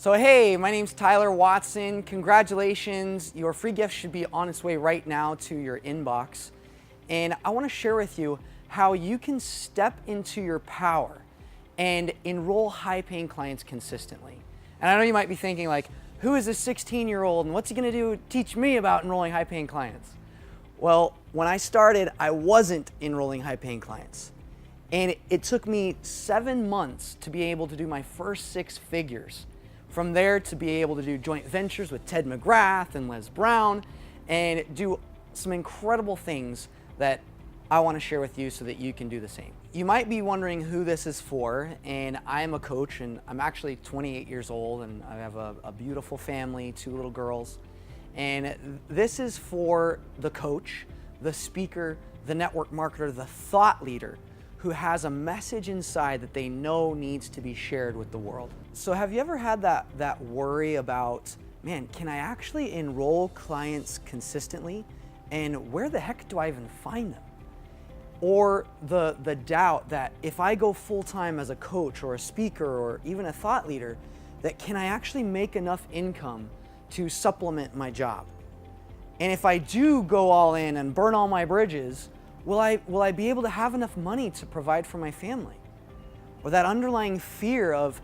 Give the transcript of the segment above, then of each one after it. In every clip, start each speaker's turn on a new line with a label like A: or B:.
A: So hey, my name's Tyler Watson. Congratulations. Your free gift should be on its way right now to your inbox. And I want to share with you how you can step into your power and enroll high-paying clients consistently. And I know you might be thinking like, who is this 16-year-old and what's he going to do teach me about enrolling high-paying clients? Well, when I started, I wasn't enrolling high-paying clients. And it took me 7 months to be able to do my first 6 figures. From there to be able to do joint ventures with Ted McGrath and Les Brown and do some incredible things that I want to share with you so that you can do the same. You might be wondering who this is for, and I am a coach, and I'm actually 28 years old, and I have a beautiful family, 2 little girls. And this is for the coach, the speaker, the network marketer, the thought leader who has a message inside that they know needs to be shared with the world. So have you ever had that worry about, man, can I actually enroll clients consistently? And where the heck do I even find them? Or the doubt that if I go full-time as a coach or a speaker or even a thought leader, that can I actually make enough income to supplement my job? And if I do go all in and burn all my bridges, will I be able to have enough money to provide for my family? Or that underlying fear of,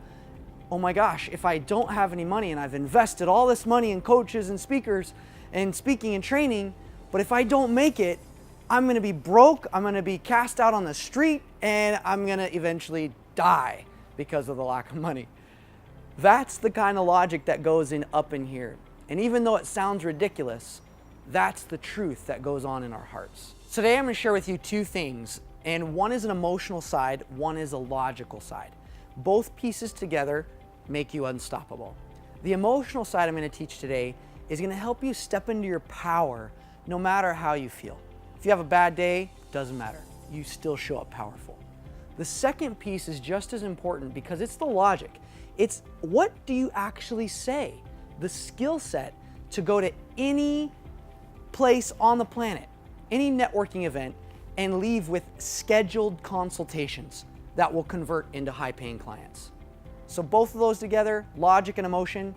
A: oh my gosh, if I don't have any money and I've invested all this money in coaches and speakers and speaking and training, but if I don't make it, I'm gonna be broke, I'm gonna be cast out on the street, and I'm gonna eventually die because of the lack of money. That's the kind of logic that goes up in here. And even though it sounds ridiculous, that's the truth that goes on in our hearts. Today I'm going to share with you 2 things, and one is an emotional side, one is a logical side. Both pieces together make you unstoppable. The emotional side I'm going to teach today is going to help you step into your power no matter how you feel. If you have a bad day, doesn't matter. You still show up powerful. The second piece is just as important because it's the logic. It's what do you actually say? The skill set to go to any place on the planet, any networking event, and leave with scheduled consultations that will convert into high-paying clients. So both of those together, logic and emotion,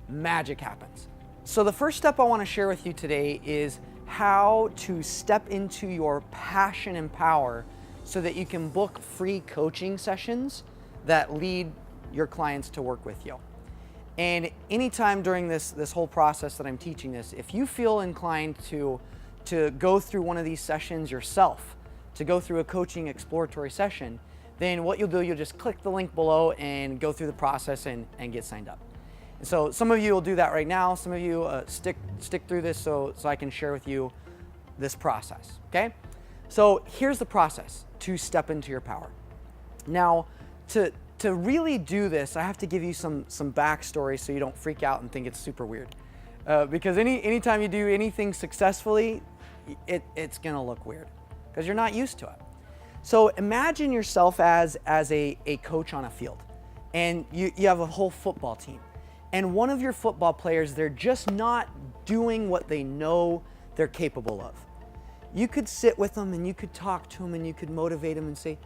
A: magic happens. So the first step I want to share with you today is how to step into your passion and power so that you can book free coaching sessions that lead your clients to work with you. And anytime during this whole process that I'm teaching this, if you feel inclined to go through one of these sessions yourself, to go through a coaching exploratory session, then what you'll do, you'll just click the link below and go through the process and get signed up. And so some of you will do that right now. Some of you stick through this so I can share with you this process, okay? So here's the process to step into your power. Now, to really do this, I have to give you some backstory so you don't freak out and think it's super weird. Because anytime you do anything successfully, it's gonna look weird because you're not used to it. So imagine yourself as a coach on a field, and you have a whole football team. And one of your football players, they're just not doing what they know they're capable of. You could sit with them and you could talk to them and you could motivate them and say,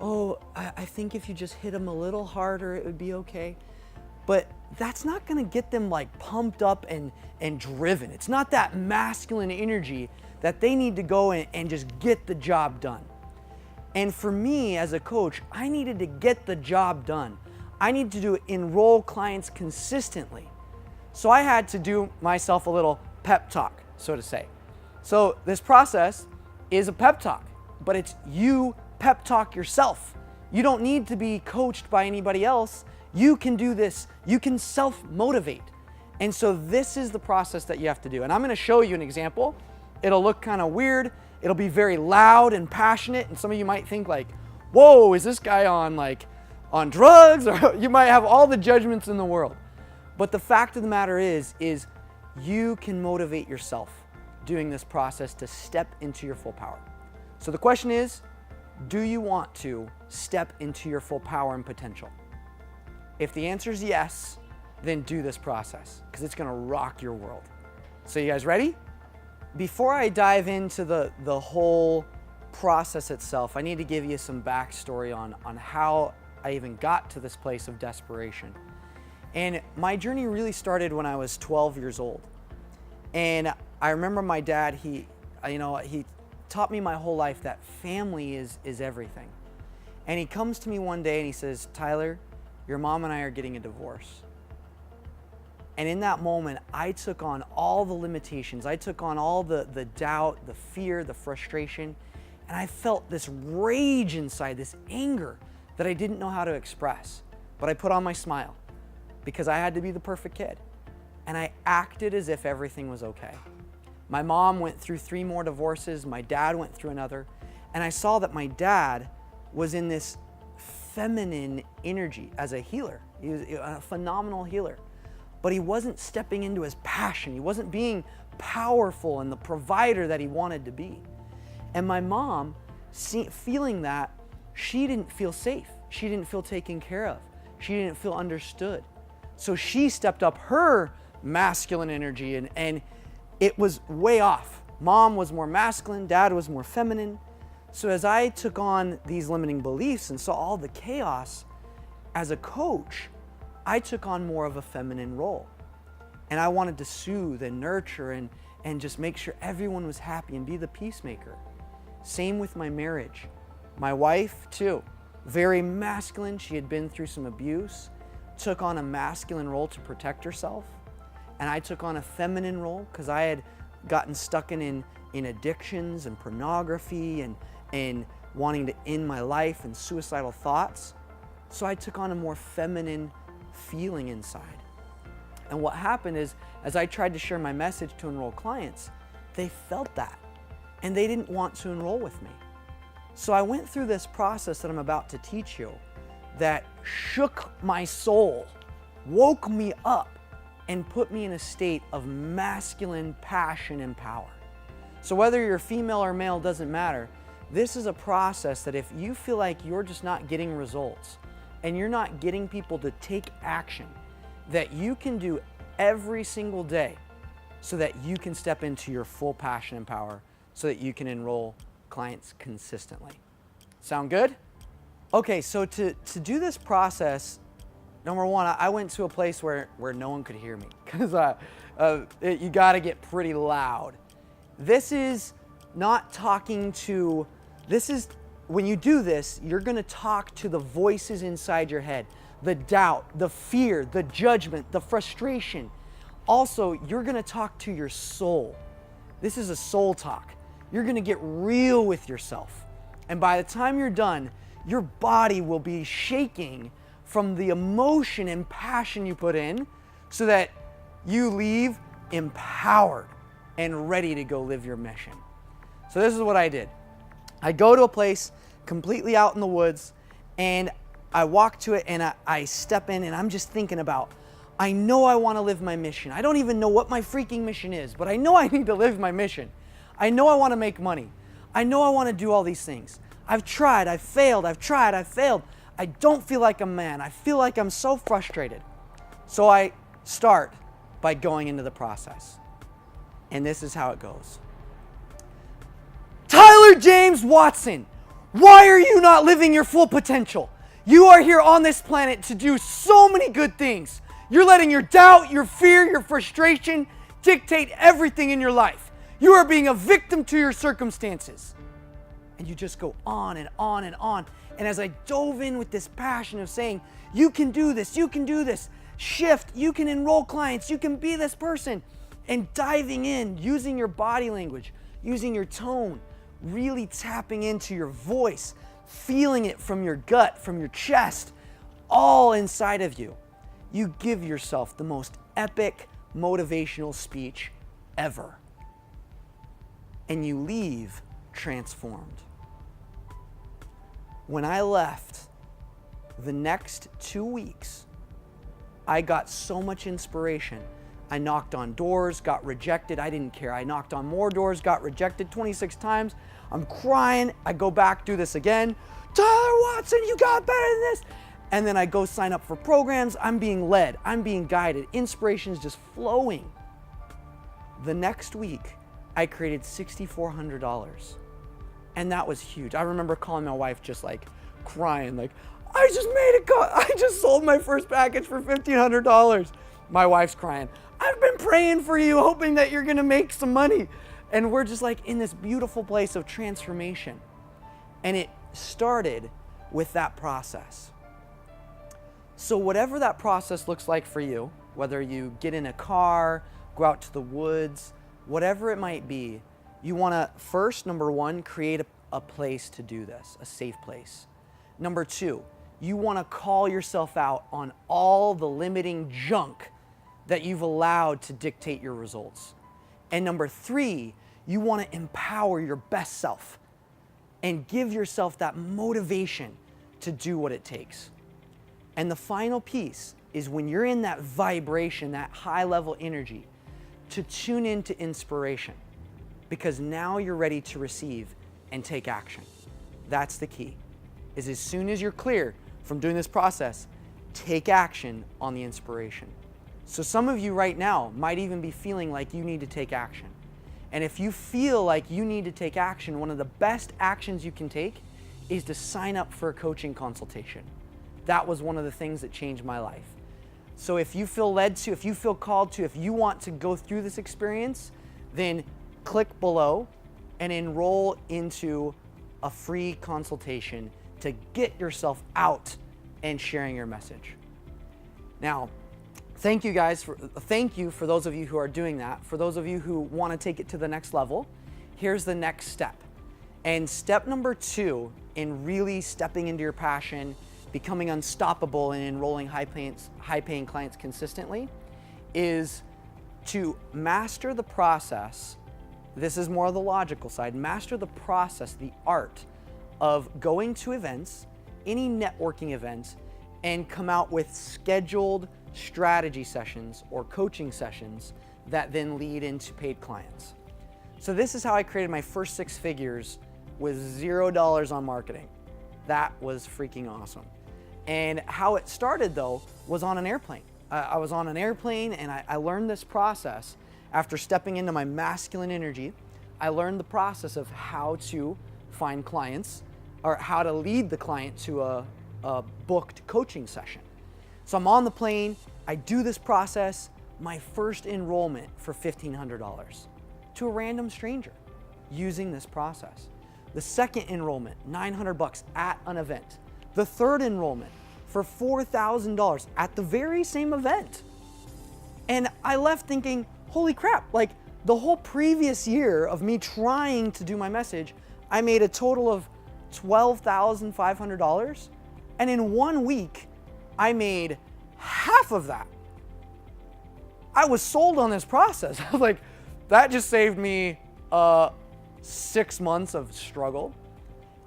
A: oh, I think if you just hit them a little harder, it would be okay. But that's not gonna get them like pumped up and driven. It's not that masculine energy that they need to go and just get the job done. And for me as a coach, I needed to get the job done. I need to enroll clients consistently. So I had to do myself a little pep talk, so to say. So this process is a pep talk, but it's you pep talk yourself. You don't need to be coached by anybody else. You can do this. You can self-motivate. And so this is the process that you have to do. And I'm going to show you an example. It'll look kind of weird. It'll be very loud and passionate. And some of you might think like, whoa, is this guy on drugs? Or you might have all the judgments in the world. But the fact of the matter is you can motivate yourself doing this process to step into your full power. So the question is, do you want to step into your full power and potential? If the answer is yes, then do this process because it's going to rock your world. So you guys ready? Before I dive into the whole process itself, I need to give you some backstory on how I even got to this place of desperation. And my journey really started when I was 12 years old. And I remember my dad, he taught me my whole life that family is everything. And he comes to me one day and he says, Tyler, your mom and I are getting a divorce. And in that moment, I took on all the limitations. I took on all the doubt, the fear, the frustration. And I felt this rage inside, this anger that I didn't know how to express. But I put on my smile because I had to be the perfect kid. And I acted as if everything was okay. My mom went through 3 more divorces. My dad went through another. And I saw that my dad was in this feminine energy as a healer. He was a phenomenal healer. But he wasn't stepping into his passion. He wasn't being powerful and the provider that he wanted to be. And my mom, feeling that, she didn't feel safe. She didn't feel taken care of. She didn't feel understood. So she stepped up her masculine energy and it was way off. Mom was more masculine, dad was more feminine. So as I took on these limiting beliefs and saw all the chaos, as a coach, I took on more of a feminine role. And I wanted to soothe and nurture and just make sure everyone was happy and be the peacemaker. Same with my marriage. My wife too, very masculine. She had been through some abuse, took on a masculine role to protect herself. And I took on a feminine role because I had gotten stuck in addictions and pornography and wanting to end my life and suicidal thoughts. So I took on a more feminine feeling inside. And what happened is, as I tried to share my message to enroll clients, they felt that and they didn't want to enroll with me. So I went through this process that I'm about to teach you that shook my soul, woke me up, and put me in a state of masculine passion and power. So whether you're female or male, doesn't matter. This is a process that if you feel like you're just not getting results and you're not getting people to take action, that you can do every single day so that you can step into your full passion and power so that you can enroll clients consistently. Sound good? Okay, so to do this process, number one, I went to a place where no one could hear me because you gotta get pretty loud. This is not talking to, when you do this, you're gonna talk to the voices inside your head, the doubt, the fear, the judgment, the frustration. Also, you're gonna talk to your soul. This is a soul talk. You're gonna get real with yourself. And by the time you're done, your body will be shaking from the emotion and passion you put in so that you leave empowered and ready to go live your mission. So this is what I did. I go to a place completely out in the woods and I walk to it and I step in and I'm just thinking about, I know I want to live my mission. I don't even know what my freaking mission is, but I know I need to live my mission. I know I want to make money. I know I want to do all these things. I've tried, I've failed, I've tried, I've failed. I don't feel like a man. I feel like I'm so frustrated. So I start by going into the process. And this is how it goes. Tyler James Watson, why are you not living your full potential? You are here on this planet to do so many good things. You're letting your doubt, your fear, your frustration dictate everything in your life. You are being a victim to your circumstances. And you just go on and on and on. And as I dove in with this passion of saying, you can do this, shift, you can enroll clients, you can be this person, and diving in, using your body language, using your tone, really tapping into your voice, feeling it from your gut, from your chest, all inside of you. You give yourself the most epic motivational speech ever. And you leave transformed. When I left, the next 2 weeks, I got so much inspiration. I knocked on doors, got rejected. I didn't care. I knocked on more doors, got rejected 26 times. I'm crying. I go back, do this again. Tyler Watson, you got better than this. And then I go sign up for programs. I'm being led. I'm being guided. Inspiration is just flowing. The next week, I created $6,400. And that was huge. I remember calling my wife just like crying, like, I just made I just sold my first package for $1,500. My wife's crying. I've been praying for you, hoping that you're gonna make some money. And we're just like in this beautiful place of transformation. And it started with that process. So whatever that process looks like for you, whether you get in a car, go out to the woods, whatever it might be, you wanna first, number one, create a place to do this, a safe place. Number two, you wanna call yourself out on all the limiting junk that you've allowed to dictate your results. And number three, you wanna empower your best self and give yourself that motivation to do what it takes. And the final piece is when you're in that vibration, that high level energy, to tune into inspiration, because now you're ready to receive and take action. That's the key, is as soon as you're clear from doing this process, take action on the inspiration. So some of you right now might even be feeling like you need to take action. And if you feel like you need to take action, one of the best actions you can take is to sign up for a coaching consultation. That was one of the things that changed my life. So if you feel led to, if you feel called to, if you want to go through this experience, then click below and enroll into a free consultation to get yourself out and sharing your message. Now, thank you for those of you who are doing that. For those of you who want to take it to the next level, here's the next step. And step number 2 in really stepping into your passion, becoming unstoppable and enrolling high-paying clients consistently is to master the process. This is more of the logical side. Master the process, the art of going to events, any networking events, and come out with scheduled strategy sessions or coaching sessions that then lead into paid clients. So this is how I created my first 6 figures with $0 on marketing. That was freaking awesome. And how it started though was on an airplane. I was on an airplane and I learned this process after stepping into my masculine energy. I learned the process of how to find clients or how to lead the client to a booked coaching session. So I'm on the plane, I do this process, my first enrollment for $1,500 to a random stranger using this process. The second enrollment, $900 at an event. The third enrollment for $4,000 at the very same event. And I left thinking, holy crap, like the whole previous year of me trying to do my message, I made a total of $12,500. And in 1 week, I made half of that. I was sold on this process. I was like, that just saved me 6 months of struggle,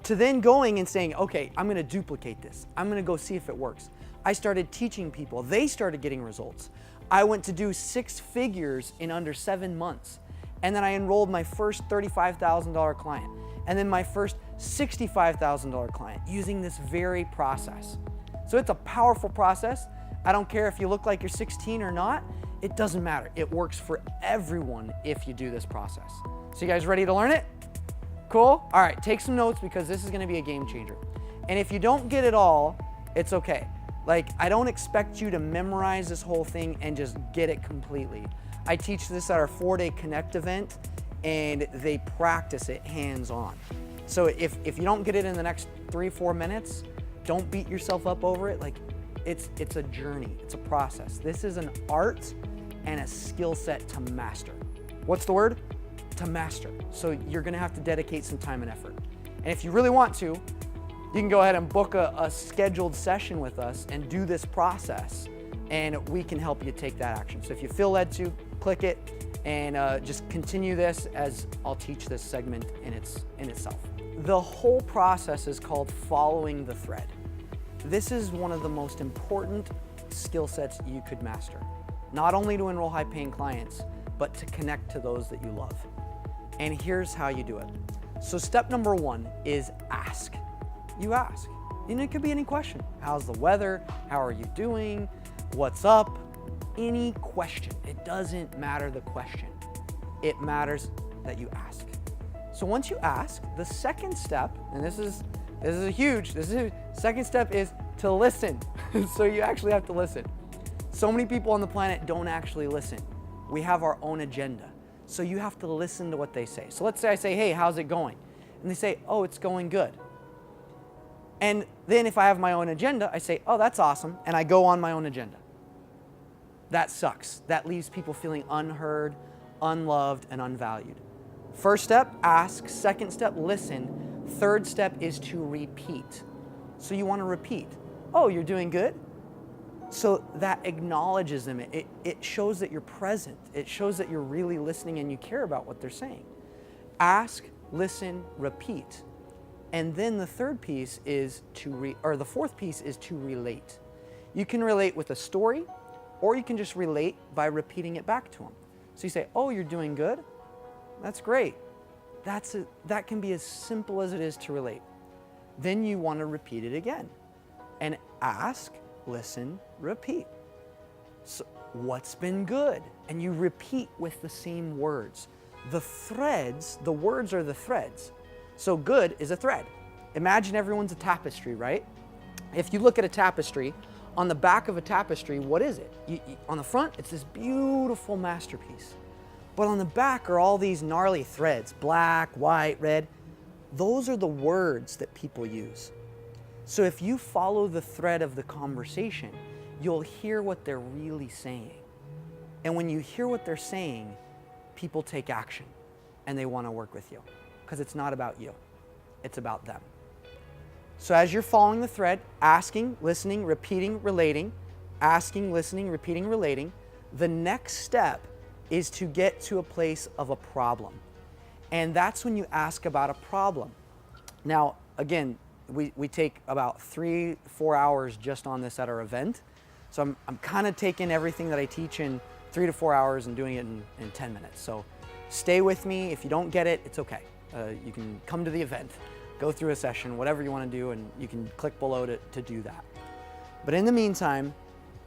A: to then going and saying, okay, I'm gonna duplicate this. I'm gonna go see if it works. I started teaching people. They started getting results. I went to do 6 figures in under 7 months. And then I enrolled my first $35,000 client. And then my first $65,000 client using this very process. So it's a powerful process. I don't care if you look like you're 16 or not. It doesn't matter. It works for everyone if you do this process. So you guys ready to learn it? Cool? All right, take some notes because this is gonna be a game changer. And if you don't get it all, it's okay. Like, I don't expect you to memorize this whole thing and just get it completely. I teach this at our 4-day Connect event and they practice it hands-on. So if you don't get it in the next 3-4 minutes, don't beat yourself up over it. Like, it's a journey, it's a process. This is an art and a skill set to master. What's the word? To master. So you're gonna have to dedicate some time and effort. And if you really want to, you can go ahead and book a scheduled session with us and do this process, and we can help you take that action. So if you feel led to, click it and just continue this as I'll teach this segment in itself. The whole process is called following the thread. This is one of the most important skill sets you could master, not only to enroll high-paying clients, but to connect to those that you love. And here's how you do it. So step number 1 is ask. You ask. And it could be any question. How's the weather? How are you doing? What's up? Any question. It doesn't matter the question. It matters that you ask. So once you ask, the second step, and this is huge, second step is to listen. So you actually have to listen. So many people on the planet don't actually listen. We have our own agenda. So you have to listen to what they say. So let's say I say, hey, how's it going? And they say, oh, it's going good. And then if I have my own agenda, I say, oh, that's awesome. And I go on my own agenda. That sucks. That leaves people feeling unheard, unloved, and unvalued. First step, ask. Second step, listen. Third step is to repeat. So you want to repeat. Oh, you're doing good? So that acknowledges them. It shows that you're present. It shows that you're really listening and you care about what they're saying. Ask, listen, repeat. And then the third piece is the fourth piece is to relate. You can relate with a story, or you can just relate by repeating it back to them. So you say, oh, you're doing good? That's great. That can be as simple as it is to relate. Then you want to repeat it again. And ask, listen, repeat. So what's been good? And you repeat with the same words. The words are the threads. So good is a thread. Imagine everyone's a tapestry, right? If you look at a tapestry, on the back of a tapestry, what is it? On the front, it's this beautiful masterpiece. But on the back are all these gnarly threads, black, white, red. Those are the words that people use. So if you follow the thread of the conversation, you'll hear what they're really saying. And when you hear what they're saying, people take action and they want to work with you because it's not about you. It's about them. So as you're following the thread, asking, listening, repeating, relating, asking, listening, repeating, relating, the next step is to get to a place of a problem. And that's when you ask about a problem. Now, again, we take about 3-4 hours just on this at our event. So I'm kind of taking everything that I teach in 3 to 4 hours and doing it in 10 minutes. So stay with me. If you don't get it, it's okay. You can come to the event, go through a session, whatever you want to do, and you can click below to do that. But in the meantime,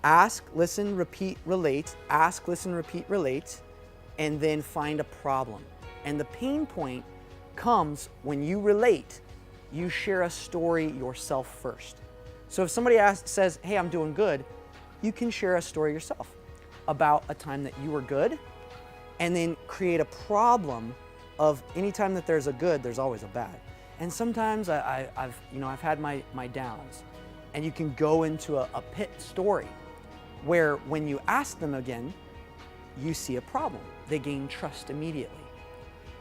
A: ask, listen, repeat, relate, ask, listen, repeat, relate, and then find a problem. And the pain point comes when you relate, you share a story yourself first. So if somebody says, hey, I'm doing good, you can share a story yourself about a time that you were good, and then create a problem of any time that there's a good, there's always a bad. And sometimes I've had my downs, and you can go into a pit story where when you ask them again, you see a problem. They gain trust immediately.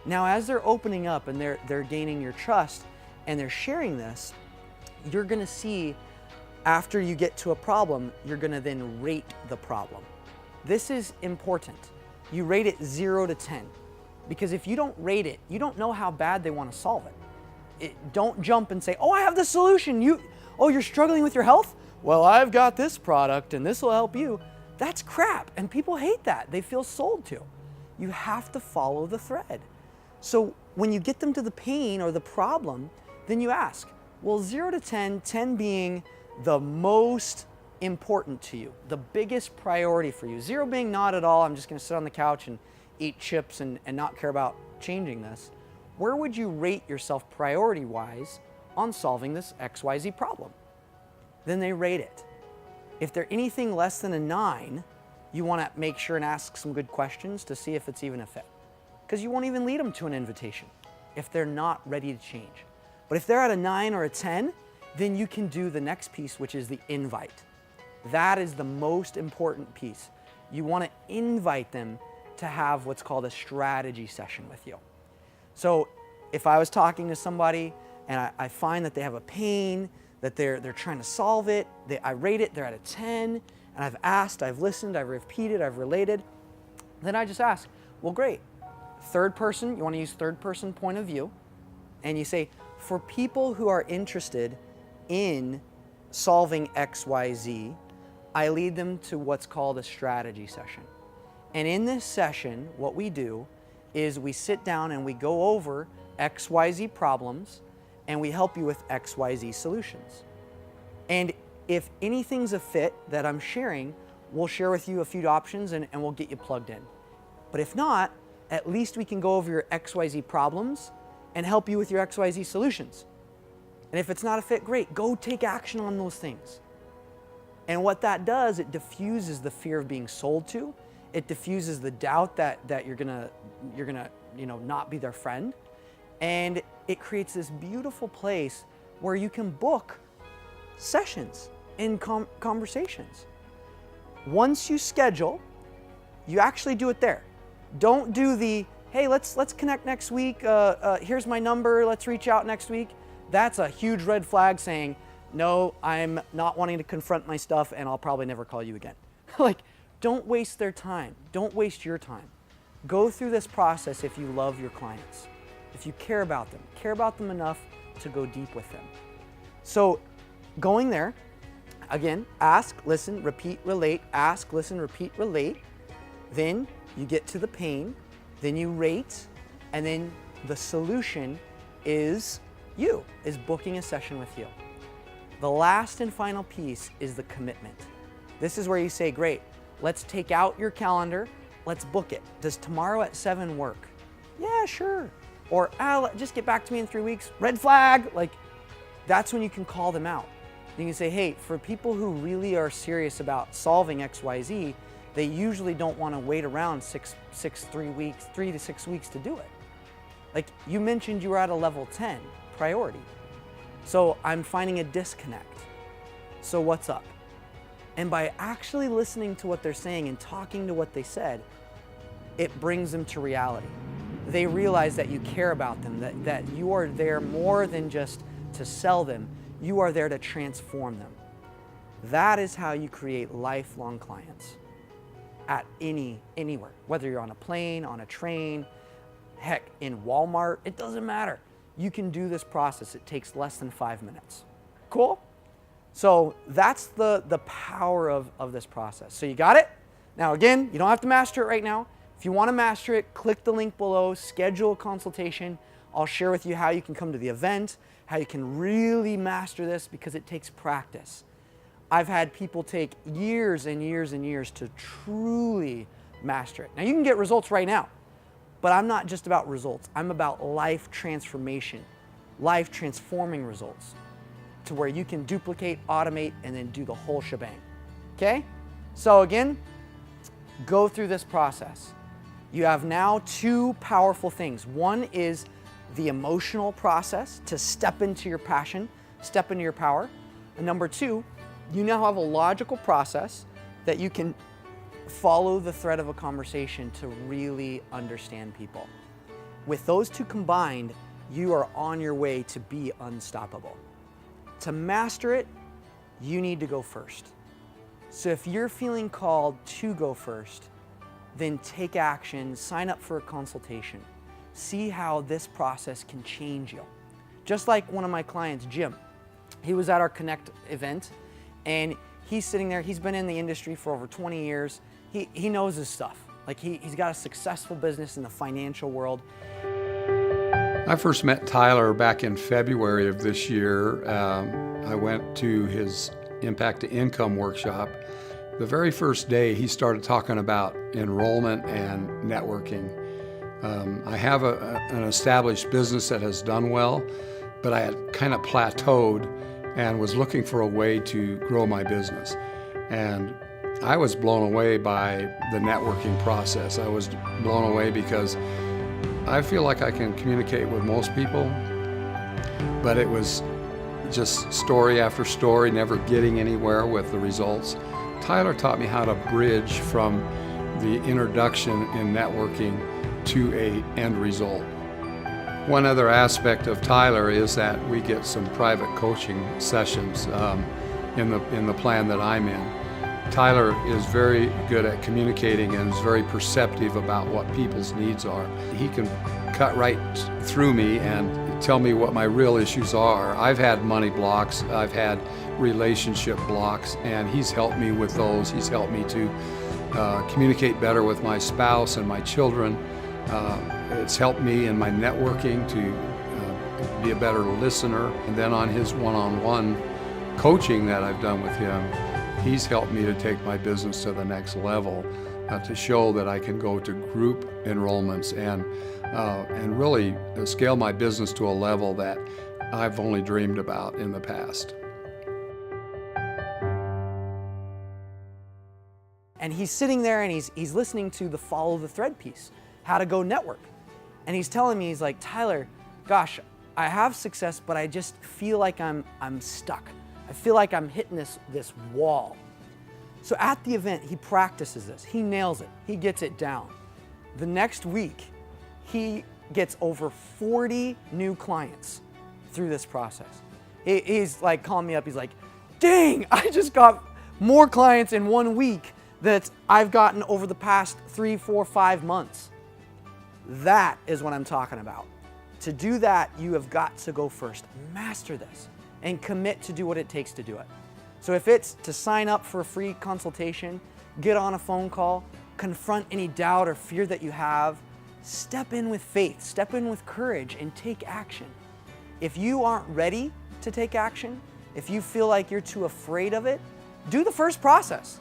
A: Now, as they're opening up and they're gaining your trust and they're sharing this, you're gonna see after you get to a problem, you're gonna then rate the problem. This is important. You rate it 0 to 10. Because if you don't rate it, you don't know how bad they want to solve it. Don't jump and say, oh, I have the solution. You're struggling with your health? Well, I've got this product and this will help you. That's crap. And people hate that. They feel sold to. You have to follow the thread. So when you get them to the pain or the problem, then you ask, well, 0 to 10, 10 being the most important to you, the biggest priority for you. 0 being not at all, I'm just going to sit on the couch and eat chips and not care about changing this. Where would you rate yourself priority-wise on solving this XYZ problem? Then they rate it. If they're anything less than a 9, you want to make sure and ask some good questions to see if it's even a fit. Because you won't even lead them to an invitation if they're not ready to change. But if they're at a 9 or a 10, then you can do the next piece, which is the invite. That is the most important piece. You want to invite them to have what's called a strategy session with you. So if I was talking to somebody and I find that they have a pain, that they're trying to solve it, I rate it, they're at a 10, and I've asked, I've listened, I've repeated, I've related, then I just ask, well, great. Third person, you want to use third person point of view, and you say, for people who are interested in solving XYZ, I lead them to what's called a strategy session. And in this session, what we do is we sit down and we go over XYZ problems and we help you with XYZ solutions. And if anything's a fit that I'm sharing, we'll share with you a few options and we'll get you plugged in. But if not, at least we can go over your XYZ problems and help you with your XYZ solutions. And if it's not a fit, great, go take action on those things. And what that does, it diffuses the fear of being sold to. It diffuses the doubt that you're gonna not be their friend. And it creates this beautiful place where you can book sessions and conversations. Once you schedule, you actually do it there. Don't do the, hey, let's connect next week. Here's my number. Let's reach out next week. That's a huge red flag saying, no, I'm not wanting to confront my stuff and I'll probably never call you again. Like, don't waste their time. Don't waste your time. Go through this process if you love your clients, if you care about them enough to go deep with them. So going there, again, ask, listen, repeat, relate, ask, listen, repeat, relate. Then you get to the pain, then you rate, and then the solution is booking a session with you. The last and final piece is the commitment. This is where you say, great, let's take out your calendar, let's book it. Does tomorrow at 7 work? Yeah, sure. Or just get back to me in 3 weeks. Red flag. Like, that's when you can call them out. You can say, hey, for people who really are serious about solving XYZ, they usually don't want to wait around 3 to 6 weeks to do it. Like, you mentioned you were at a level 10 priority. So I'm finding a disconnect. So what's up? And by actually listening to what they're saying and talking to what they said, it brings them to reality. They realize that you care about them, that you are there more than just to sell them. You are there to transform them. That is how you create lifelong clients at anywhere, whether you're on a plane, on a train, heck, in Walmart, it doesn't matter. You can do this process. It takes less than 5 minutes. Cool? So that's the power of this process. So you got it? Now again, you don't have to master it right now. If you want to master it, click the link below, schedule a consultation. I'll share with you how you can come to the event, how you can really master this because it takes practice. I've had people take years and years and years to truly master it. Now you can get results right now, but I'm not just about results. I'm about life transformation, life transforming results to where you can duplicate, automate, and then do the whole shebang. Okay? So again, go through this process. You have now 2 powerful things. One is the emotional process to step into your passion, step into your power. And number 2, you now have a logical process that you can follow the thread of a conversation to really understand people. With those 2 combined, you are on your way to be unstoppable. To master it, you need to go first. So if you're feeling called to go first, then take action, sign up for a consultation. See how this process can change you. Just like one of my clients, Jim. He was at our Connect event and he's sitting there, he's been in the industry for over 20 years. He knows his stuff. Like he's got a successful business in the financial world.
B: I first met Tyler back in February of this year. I went to his Impact to Income workshop. The very first day he started talking about enrollment and networking. I have an established business that has done well, but I had kind of plateaued and was looking for a way to grow my business. And I was blown away by the networking process. I was blown away because I feel like I can communicate with most people, but it was just story after story, never getting anywhere with the results. Tyler taught me how to bridge from the introduction in networking to an end result. One other aspect of Tyler is that we get some private coaching sessions in the plan that I'm in. Tyler is very good at communicating and is very perceptive about what people's needs are. He can cut right through me and tell me what my real issues are. I've had money blocks, I've had relationship blocks, and he's helped me with those. He's helped me to communicate better with my spouse and my children. It's helped me in my networking to be a better listener. And then on his one-on-one coaching that I've done with him, he's helped me to take my business to the next level, to show that I can go to group enrollments and really scale my business to a level that I've only dreamed about in the past.
A: And he's sitting there and he's listening to the Follow the Thread piece, how to go network. And he's telling me, he's like, Tyler, gosh, I have success, but I just feel like I'm stuck. I feel like I'm hitting this wall. So at the event, he practices this. He nails it. He gets it down. The next week, he gets over 40 new clients through this process. He's like calling me up. He's like, dang, I just got more clients in 1 week that I've gotten over the past 3, 4, 5 months. That is what I'm talking about. To do that, you have got to go first. Master this and commit to do what it takes to do it. So if it's to sign up for a free consultation, get on a phone call, confront any doubt or fear that you have, step in with faith, step in with courage, and take action. If you aren't ready to take action, if you feel like you're too afraid of it, do the first process.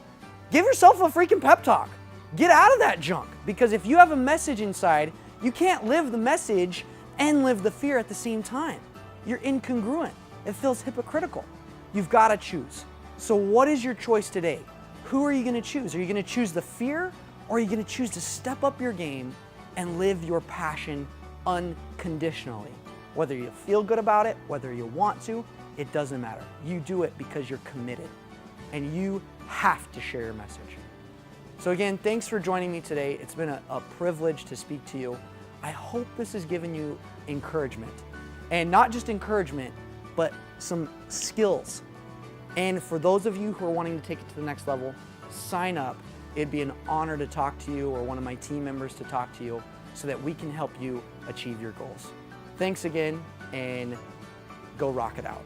A: Give yourself a freaking pep talk. Get out of that junk, because if you have a message inside, you can't live the message and live the fear at the same time. You're incongruent. It feels hypocritical. You've got to choose. So what is your choice today? Who are you going to choose? Are you going to choose the fear, or are you going to choose to step up your game and live your passion unconditionally? Whether you feel good about it, whether you want to, it doesn't matter. You do it because you're committed, and you have to share your message. So again, thanks for joining me today. It's been a privilege to speak to you. I hope this has given you encouragement, and not just encouragement, but some skills. And for those of you who are wanting to take it to the next level, sign up. It'd be an honor to talk to you, or one of my team members to talk to you, so that we can help you achieve your goals. Thanks again, and go rock it out.